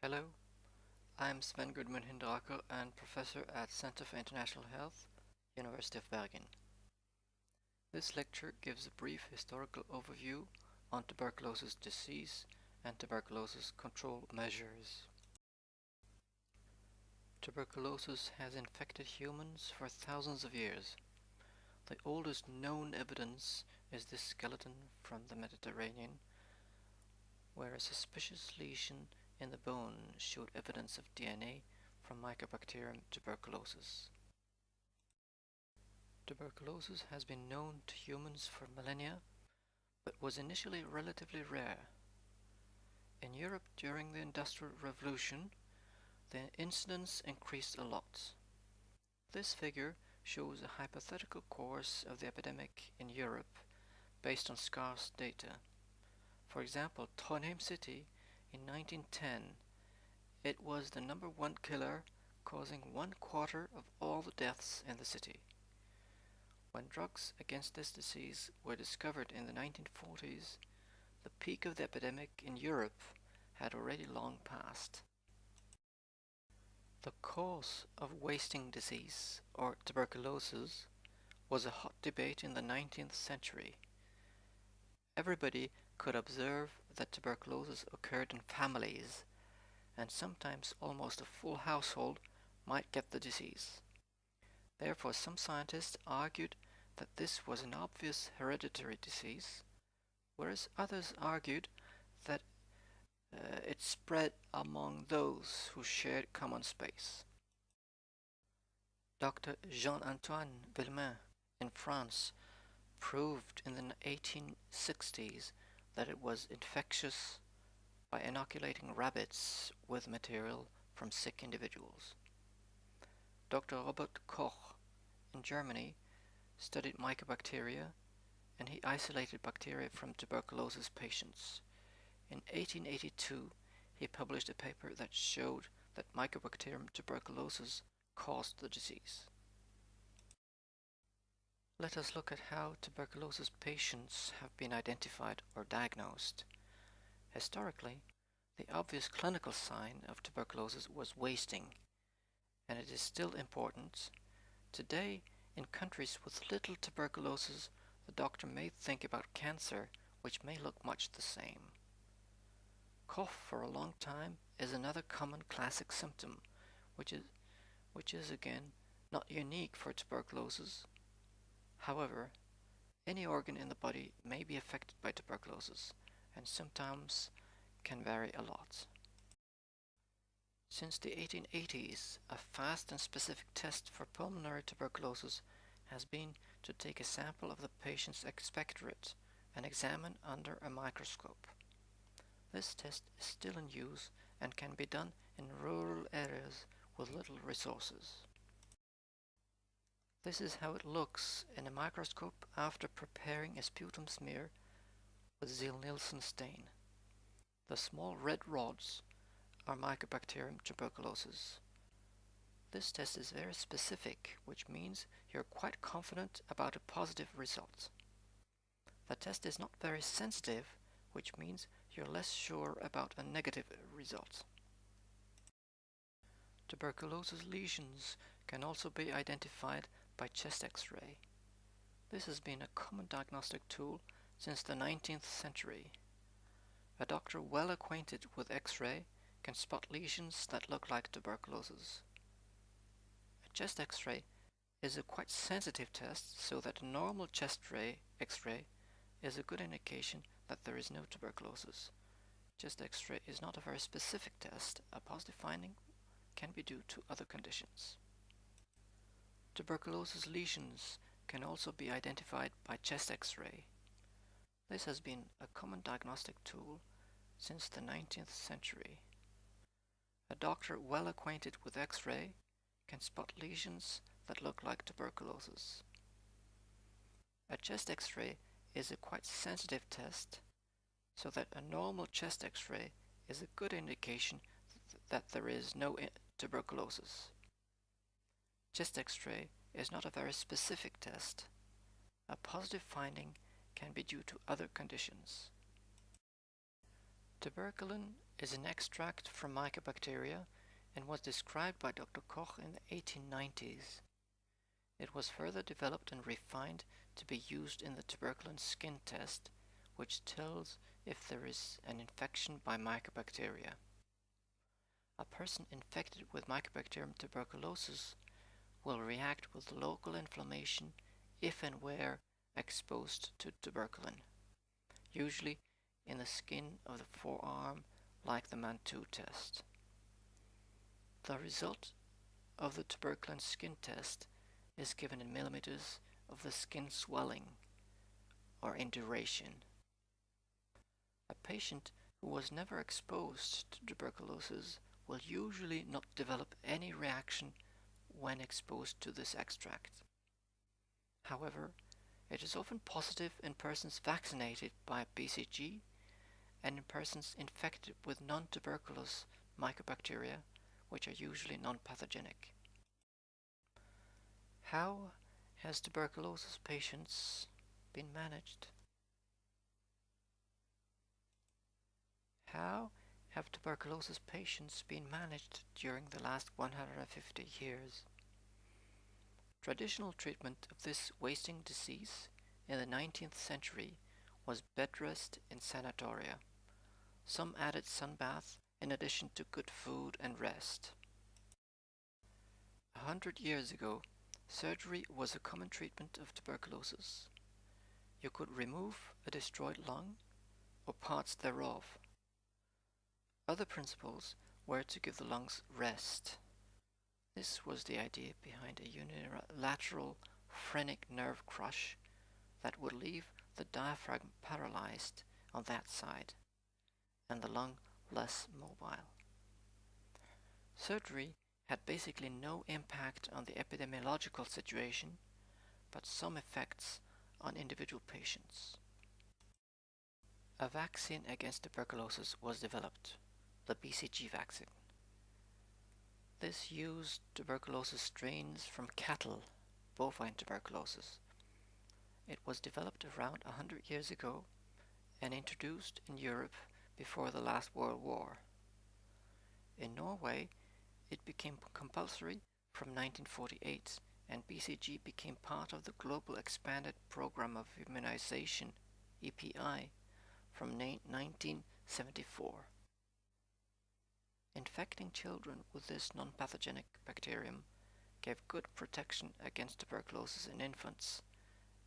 Hello, I'm Sven Gudmund Hindraker and professor at Center for International Health, University of Bergen. This lecture gives a brief historical overview on tuberculosis disease and tuberculosis control measures. Tuberculosis has infected humans for thousands of years. The oldest known evidence is this skeleton from the Mediterranean, where a suspicious lesion in the bone showed evidence of DNA from Mycobacterium tuberculosis. Tuberculosis has been known to humans for millennia, but was initially relatively rare. In Europe during the Industrial Revolution, the incidence increased a lot. This figure shows a hypothetical course of the epidemic in Europe based on scarce data. For example, Trondheim City in 1910, it was the number one killer, causing 1/4 of all the deaths in the city. When drugs against this disease were discovered in the 1940s, the peak of the epidemic in Europe had already long passed. The cause of wasting disease, or tuberculosis, was a hot debate in the 19th century. Everybody could observe that tuberculosis occurred in families, and sometimes almost a full household might get the disease. Therefore, some scientists argued that this was an obvious hereditary disease, whereas others argued that it spread among those who shared common space. Dr. Jean-Antoine Villemain in France proved in the 1860s that it was infectious by inoculating rabbits with material from sick individuals. Dr. Robert Koch in Germany studied mycobacteria, and he isolated bacteria from tuberculosis patients. In 1882, he published a paper that showed that Mycobacterium tuberculosis caused the disease. Let us look at how tuberculosis patients have been identified or diagnosed. Historically, the obvious clinical sign of tuberculosis was wasting, and it is still important. Today, in countries with little tuberculosis, the doctor may think about cancer, which may look much the same. Cough for a long time is another common classic symptom, which is again not unique for tuberculosis. However, any organ in the body may be affected by tuberculosis, and symptoms can vary a lot. Since the 1880s, a fast and specific test for pulmonary tuberculosis has been to take a sample of the patient's expectorate and examine under a microscope. This test is still in use and can be done in rural areas with little resources. This is how it looks in a microscope after preparing a sputum smear with Ziehl-Neelsen stain. The small red rods are Mycobacterium tuberculosis. This test is very specific, which means you're quite confident about a positive result. The test is not very sensitive, which means you're less sure about a negative result. Tuberculosis lesions can also be identified by chest X-ray. This has been a common diagnostic tool since the 19th century. A doctor well acquainted with X-ray can spot lesions that look like tuberculosis. A chest X-ray is a quite sensitive test, so that a normal chest X-ray is a good indication that there is no tuberculosis. Chest X-ray is not a very specific test. A positive finding can be due to other conditions. Tuberculosis lesions can also be identified by chest X-ray. This has been a common diagnostic tool since the 19th century. A doctor well acquainted with X-ray can spot lesions that look like tuberculosis. A chest X-ray is a quite sensitive test, so that a normal chest X-ray is a good indication that there is no tuberculosis. Chest X-ray is not a very specific test. A positive finding can be due to other conditions. Tuberculin is an extract from mycobacteria and was described by Dr. Koch in the 1890s. It was further developed and refined to be used in the tuberculin skin test, which tells if there is an infection by mycobacteria. A person infected with Mycobacterium tuberculosis will react with local inflammation if and where exposed to tuberculin, usually in the skin of the forearm, like the Mantoux test. The result of the tuberculin skin test is given in millimeters of the skin swelling or in duration. A patient who was never exposed to tuberculosis will usually not develop any reaction when exposed to this extract. However, it is often positive in persons vaccinated by BCG and in persons infected with non-tuberculous mycobacteria, which are usually non-pathogenic. How has tuberculosis patients been managed? How have tuberculosis patients been managed during the last 150 years? Traditional treatment of this wasting disease in the 19th century was bed rest in sanatoria. Some added sunbath in addition to good food and rest. 100 years ago, surgery was a common treatment of tuberculosis. You could remove a destroyed lung or parts thereof. Other principles were to give the lungs rest. This was the idea behind a unilateral phrenic nerve crush that would leave the diaphragm paralyzed on that side and the lung less mobile. Surgery had basically no impact on the epidemiological situation, but some effects on individual patients. A vaccine against tuberculosis was developed, the BCG vaccine. This used tuberculosis strains from cattle, bovine tuberculosis. It was developed around 100 years ago and introduced in Europe before the last World War. In Norway, it became compulsory from 1948, and BCG became part of the Global Expanded Program of Immunization, EPI, from 1974. Infecting children with this non-pathogenic bacterium gave good protection against tuberculosis in infants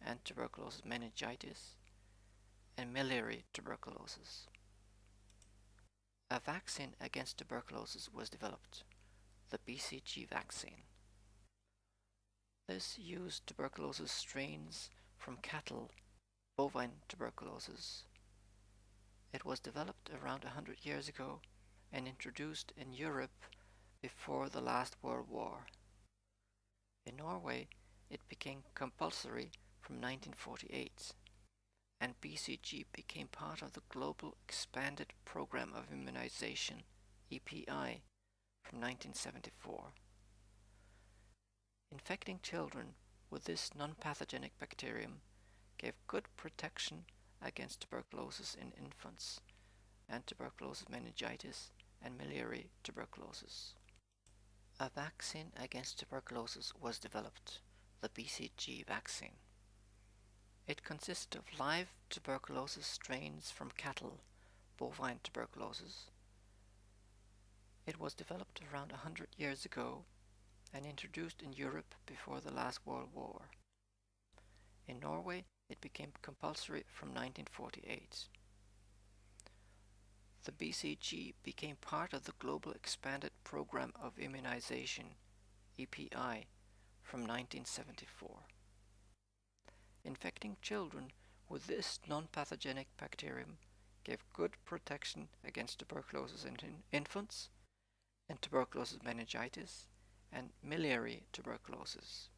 and tuberculosis meningitis and miliary tuberculosis. A vaccine against tuberculosis was developed, the BCG vaccine. This used tuberculosis strains from cattle, bovine tuberculosis. It was developed around 100 years ago and introduced in Europe before the last World War. In Norway, it became compulsory from 1948, and BCG became part of the Global Expanded Program of Immunization, EPI, from 1974. Infecting children with this non-pathogenic bacterium gave good protection against tuberculosis in infants and tuberculosis meningitis and miliary tuberculosis. A vaccine against tuberculosis was developed, the BCG vaccine. It consisted of live tuberculosis strains from cattle, bovine tuberculosis. It was developed around 100 years ago and introduced in Europe before the last World War. In Norway, it became compulsory from 1948. The BCG became part of the Global Expanded Program of Immunization, EPI, from 1974. Infecting children with this non-pathogenic bacterium gave good protection against tuberculosis in infants and tuberculosis meningitis and miliary tuberculosis.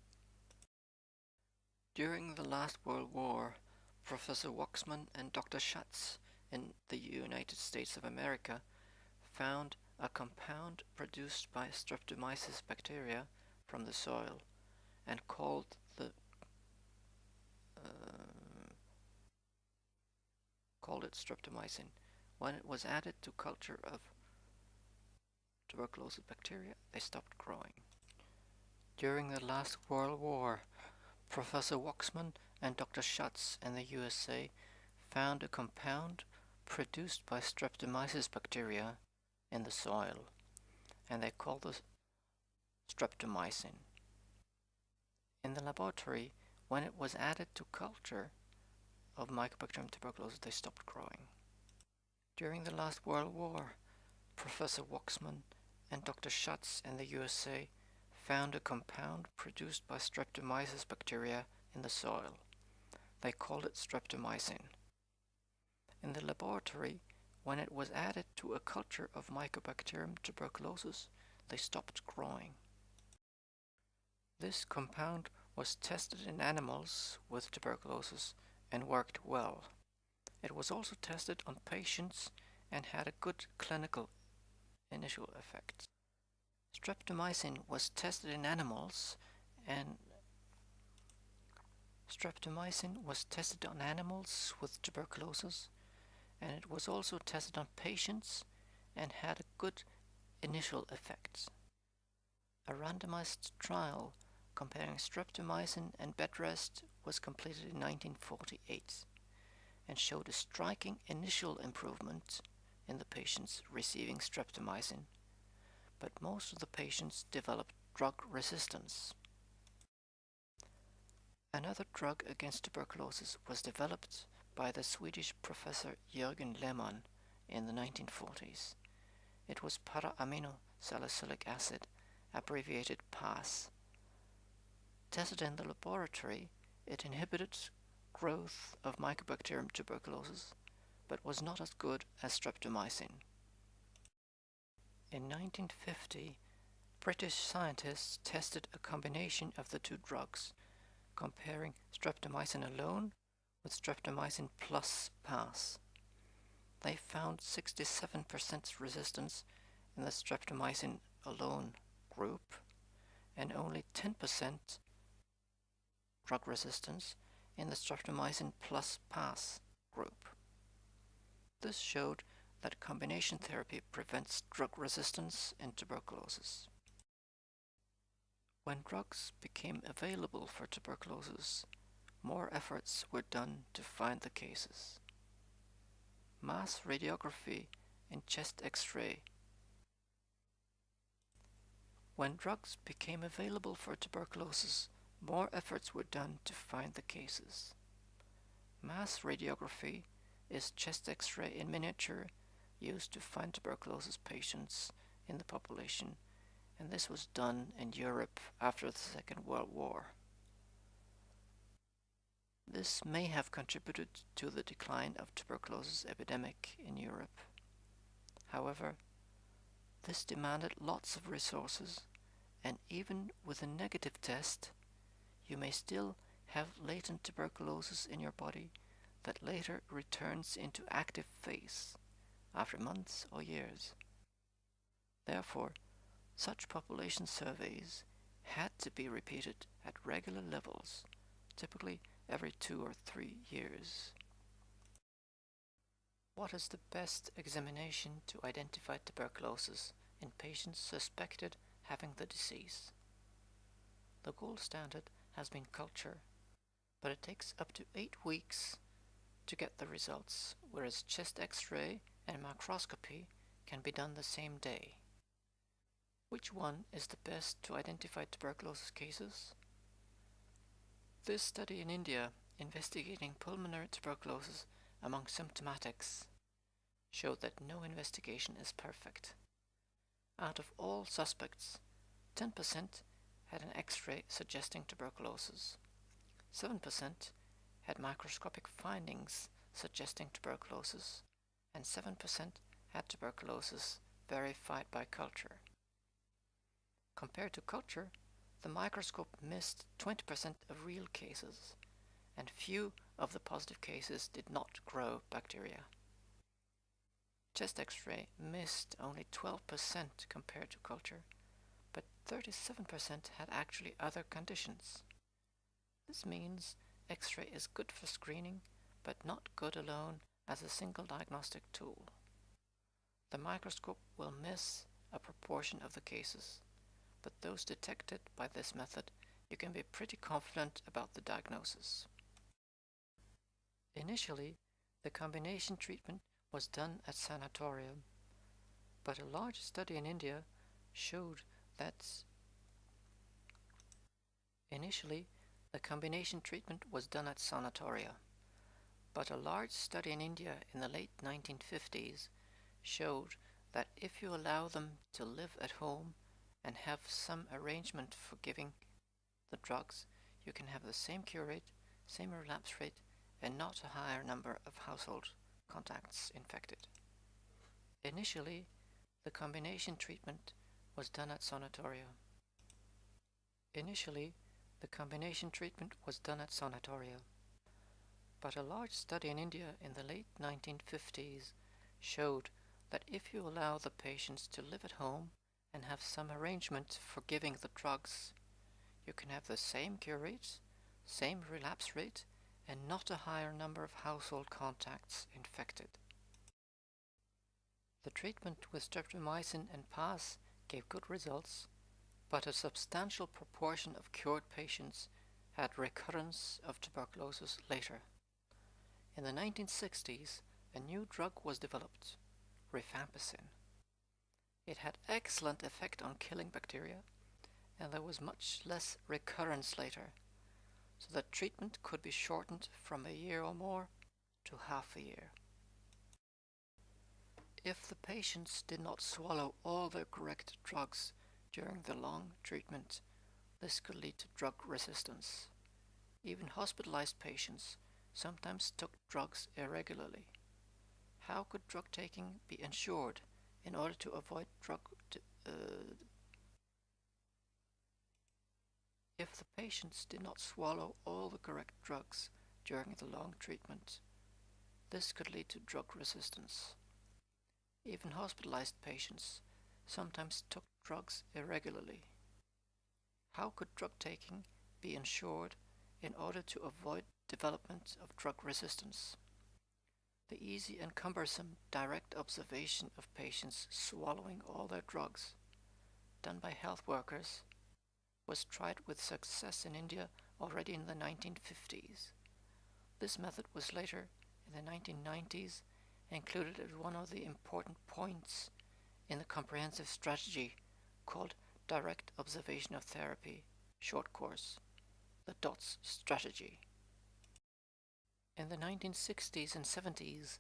During the last World War, Professor Waxman and Dr. Schatz in the United States of America found a compound produced by Streptomyces bacteria from the soil and called it streptomycin when it was added to culture of tuberculosis bacteria, they stopped growing. During the last World War, Professor Waxman and Dr. Schatz in the USA found a compound produced by Streptomyces bacteria in the soil, and they called this streptomycin. In the laboratory, when it was added to culture of Mycobacterium tuberculosis, they stopped growing. During the last World War, Professor Waxman and Dr. Schatz in the USA found a compound produced by Streptomyces bacteria in the soil. They called it streptomycin. In the laboratory, when it was added to a culture of Mycobacterium tuberculosis, they stopped growing. This compound was tested in animals with tuberculosis and worked well. It was also tested on patients and had a good clinical initial effect. Streptomycin was tested in animals with tuberculosis, and it was also tested on patients and had a good initial effect. A randomized trial comparing streptomycin and bed rest was completed in 1948 and showed a striking initial improvement in the patients receiving streptomycin, but most of the patients developed drug resistance. Another drug against tuberculosis was developed by the Swedish professor Jürgen Lehmann in the 1940s. It was para-amino-salicylic acid, abbreviated PAS. Tested in the laboratory, it inhibited growth of Mycobacterium tuberculosis, but was not as good as streptomycin. In 1950, British scientists tested a combination of the two drugs, comparing streptomycin alone with streptomycin plus PAS. They found 67% resistance in the streptomycin alone group and only 10% drug resistance in the streptomycin plus PAS group. This showed that combination therapy prevents drug resistance in tuberculosis. When drugs became available for tuberculosis, more efforts were done to find the cases. Mass radiography and chest X-ray. When drugs became available for tuberculosis, more efforts were done to find the cases. Mass radiography is chest X-ray in miniature used to find tuberculosis patients in the population, and this was done in Europe after the Second World War. This may have contributed to the decline of tuberculosis epidemic in Europe. However, this demanded lots of resources, and even with a negative test, you may still have latent tuberculosis in your body that later returns into active phase after months or years. Therefore, such population surveys had to be repeated at regular levels, typically every 2 or 3 years. What is the best examination to identify tuberculosis in patients suspected having the disease? The gold standard has been culture, but it takes up to 8 weeks to get the results, whereas chest X-ray and microscopy can be done the same day. Which one is the best to identify tuberculosis cases? This study in India, investigating pulmonary tuberculosis among symptomatics, showed that no investigation is perfect. Out of all suspects, 10% had an X-ray suggesting tuberculosis, 7% had microscopic findings suggesting tuberculosis, and 7% had tuberculosis verified by culture. Compared to culture, the microscope missed 20% of real cases, and few of the positive cases did not grow bacteria. Chest X-ray missed only 12% compared to culture, but 37% had actually other conditions. This means X-ray is good for screening, but not good alone as a single diagnostic tool. The microscope will miss a proportion of the cases, but those detected by this method, you can be pretty confident about the diagnosis. Initially, the combination treatment was done at sanatorium, but a large study in India showed that Initially, the combination treatment was done at sanatoria, but a large study in India in the late 1950s showed that if you allow them to live at home and have some arrangement for giving the drugs, you can have the same cure rate, same relapse rate, and not a higher number of household contacts infected. Initially, the combination treatment was done at sanatoria. But a large study in India in the late 1950s showed that if you allow the patients to live at home and have some arrangement for giving the drugs, you can have the same cure rate, same relapse rate, and not a higher number of household contacts infected. The treatment with streptomycin and PAS gave good results, but a substantial proportion of cured patients had recurrence of tuberculosis later. In the 1960s, a new drug was developed, rifampicin. It had excellent effect on killing bacteria, and there was much less recurrence later, so that treatment could be shortened from a year or more to half a year. If the patients did not swallow all the correct drugs during the long treatment, this could lead to drug resistance. Even hospitalized patients sometimes took drugs irregularly. How could drug taking be ensured in order to avoid If the patients did not swallow all the correct drugs during the long treatment, this could lead to drug resistance. Even hospitalized patients sometimes took drugs irregularly. How could drug taking be ensured in order to avoid development of drug resistance? The easy and cumbersome direct observation of patients swallowing all their drugs, done by health workers, was tried with success in India already in the 1950s. This method was later, in the 1990s, included as one of the important points in the comprehensive strategy called Direct Observation of Therapy, short course, the DOTS strategy. In the 1960s and 70s,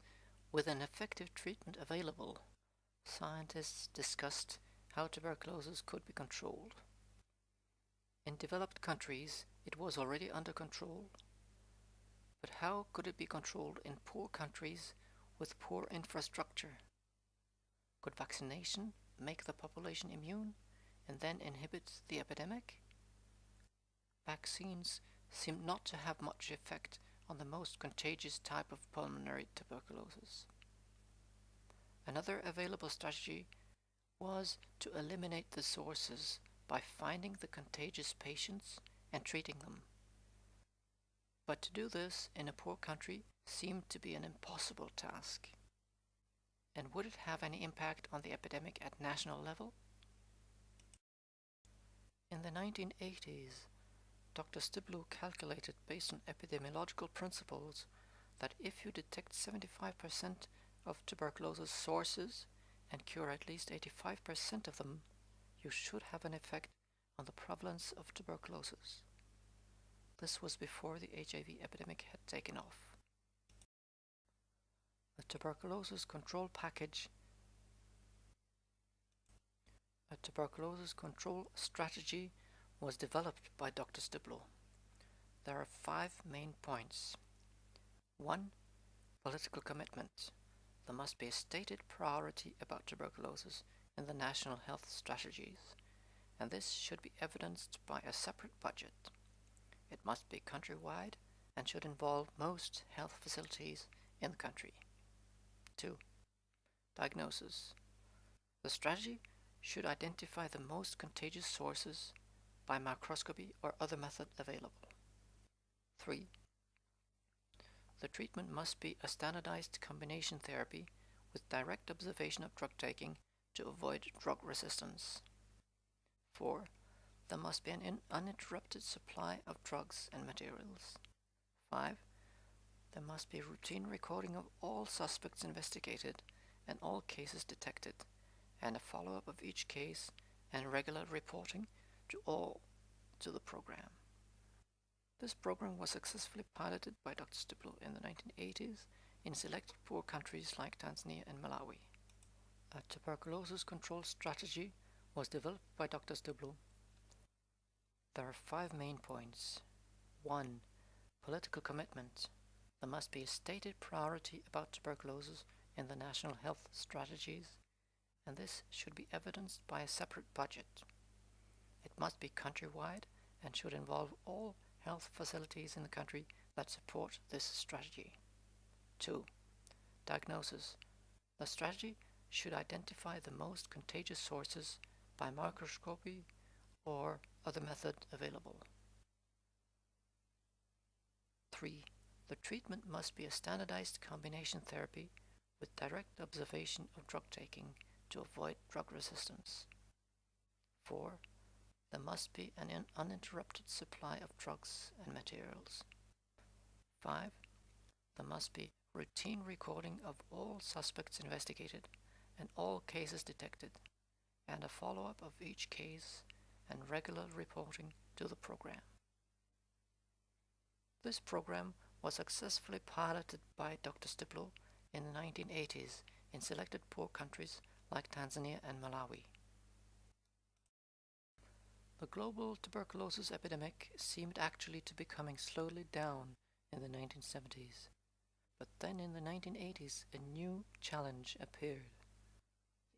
with an effective treatment available, scientists discussed how tuberculosis could be controlled. In developed countries, it was already under control. But how could it be controlled in poor countries with poor infrastructure? Could vaccination make the population immune and then inhibit the epidemic? Vaccines seem not to have much effect on the most contagious type of pulmonary tuberculosis. Another available strategy was to eliminate the sources by finding the contagious patients and treating them. But to do this in a poor country seemed to be an impossible task. And would it have any impact on the epidemic at national level? In the 1980s, Dr. Stiblu calculated based on epidemiological principles that if you detect 75% of tuberculosis sources and cure at least 85% of them, you should have an effect on the prevalence of tuberculosis. This was before the HIV epidemic had taken off. A tuberculosis control strategy was developed by Dr. Stiblu. There are 5 main points. 1. Political commitment. There must be a stated priority about tuberculosis in the national health strategies, and this should be evidenced by a separate budget. It must be countrywide and should involve most health facilities in the country. 2. Diagnosis. The strategy should identify the most contagious sources by microscopy or other method available. 3. The treatment must be a standardized combination therapy with direct observation of drug taking to avoid drug resistance. 4. There must be an uninterrupted supply of drugs and materials. 5. There must be routine recording of all suspects investigated and all cases detected, and a follow-up of each case and regular reporting to the program. This program was successfully piloted by Dr. Stiblo in the 1980s in selected poor countries like Tanzania and Malawi. A tuberculosis control strategy was developed by Dr. Stiblo. There are 5 main points. 1. Political commitment. There must be a stated priority about tuberculosis in the national health strategies, and this should be evidenced by a separate budget. It must be countrywide and should involve all health facilities in the country that support this strategy. 2. Diagnosis. The strategy should identify the most contagious sources by microscopy or other method available. 3. The treatment must be a standardized combination therapy with direct observation of drug taking to avoid drug resistance. 4. There must be an uninterrupted supply of drugs and materials. 5. There must be routine recording of all suspects investigated and all cases detected, and a follow-up of each case and regular reporting to the program. This program was successfully piloted by Dr. Stiblo in the 1980s in selected poor countries like Tanzania and Malawi. The global tuberculosis epidemic seemed actually to be coming slowly down in the 1970s, but then in the 1980s a new challenge appeared.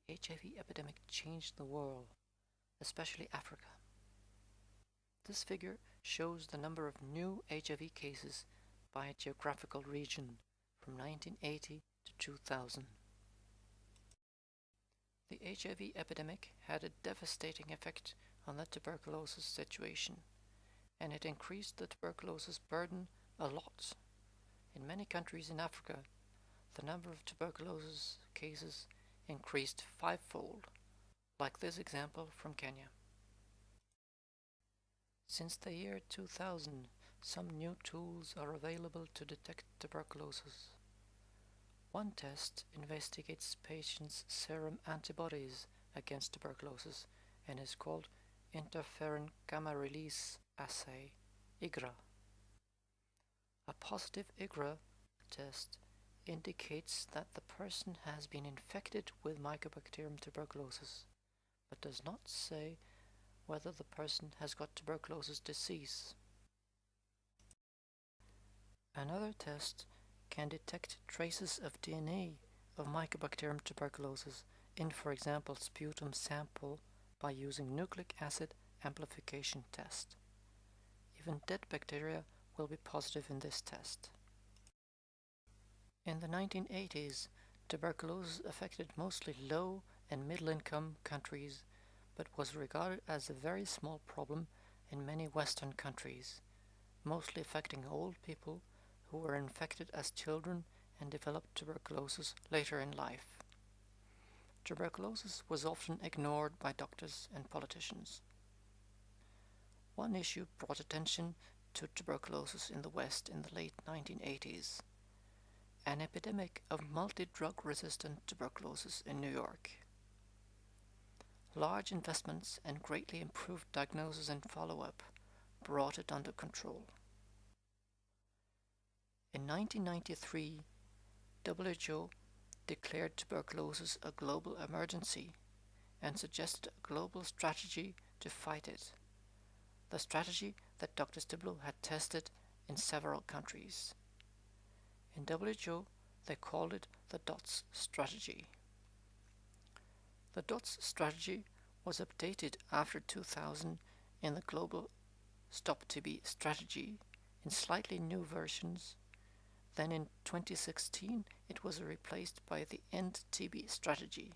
The HIV epidemic changed the world, especially Africa. This figure shows the number of new HIV cases by a geographical region from 1980 to 2000. The HIV epidemic had a devastating effect on the tuberculosis situation, and it increased the tuberculosis burden a lot. In many countries in Africa, the number of tuberculosis cases increased 5-fold, like this example from Kenya. Since the year 2000, some new tools are available to detect tuberculosis. One test investigates patients' serum antibodies against tuberculosis and is called interferon gamma release assay, IGRA. A positive IGRA test indicates that the person has been infected with Mycobacterium tuberculosis, but does not say whether the person has got tuberculosis disease. Another test can detect traces of DNA of Mycobacterium tuberculosis in, for example, sputum sample by using nucleic acid amplification test. Even dead bacteria will be positive in this test. In the 1980s, tuberculosis affected mostly low and middle-income countries, but was regarded as a very small problem in many Western countries, mostly affecting old people who were infected as children and developed tuberculosis later in life. Tuberculosis was often ignored by doctors and politicians. One issue brought attention to tuberculosis in the West in the late 1980s. An epidemic of multi-drug resistant tuberculosis in New York. Large investments and greatly improved diagnosis and follow-up brought it under control. In 1993, WHO declared tuberculosis a global emergency and suggested a global strategy to fight it, the strategy that Dr. Stiblo had tested in several countries. In WHO, they called it the DOTS strategy. The DOTS strategy was updated after 2000 in the Global Stop TB strategy in slightly new versions. Then in 2016 it was replaced by the End TB strategy.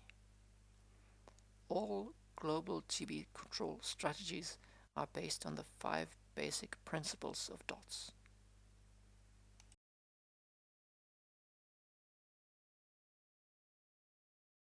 All global TB control strategies are based on the 5 basic principles of DOTS.